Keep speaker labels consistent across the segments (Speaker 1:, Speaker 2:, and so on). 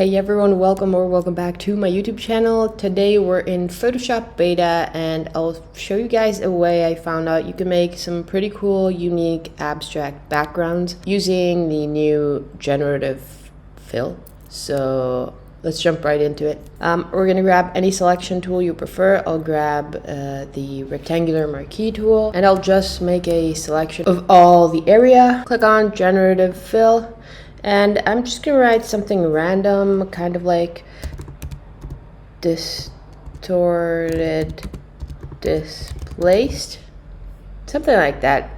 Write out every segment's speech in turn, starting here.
Speaker 1: Hey everyone, welcome back to my YouTube channel. Today we're in Photoshop beta and I'll show you guys a way I found out you can make some pretty cool, unique, abstract backgrounds using the new generative fill. So let's jump right into it. We're gonna grab any selection tool you prefer. I'll grab the rectangular marquee tool and I'll just make a selection of all the area. Click on generative fill. And I'm just gonna write something random, kind of like distorted, displaced, something like that.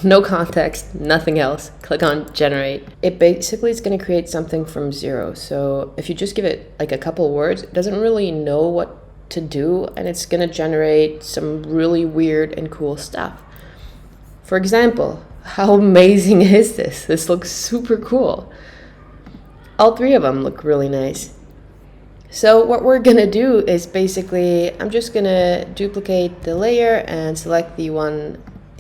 Speaker 1: No context, nothing else. Click on generate. It basically is gonna create something from zero. So if you just give it like a couple words, it doesn't really know what to do, and it's gonna generate some really weird and cool stuff. For example, how amazing is this? This looks super cool. All three of them look really nice. So what we're gonna do is basically, I'm just gonna duplicate the layer and select the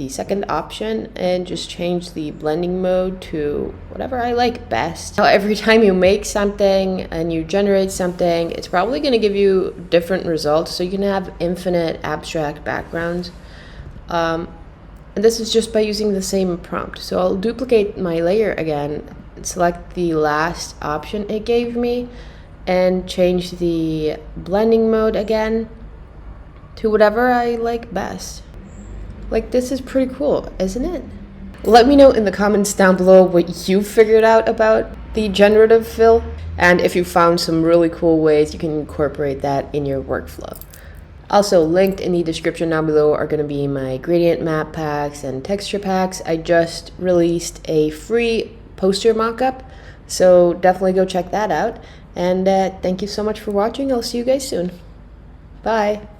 Speaker 1: second option and just change the blending mode to whatever I like best. Now every time you make something and you generate something, it's probably gonna give you different results. So you can have infinite abstract backgrounds. And this is just by using the same prompt. So I'll duplicate my layer again, select the last option it gave me, and change the blending mode again to whatever I like best. Like, this is pretty cool, isn't it? Let me know in the comments down below what you figured out about the generative fill, and if you found some really cool ways you can incorporate that in your workflow. Also, linked in the description down below are going to be my gradient map packs and texture packs. I just released a free poster mockup, so definitely go check that out. And thank you so much for watching. I'll see you guys soon. Bye.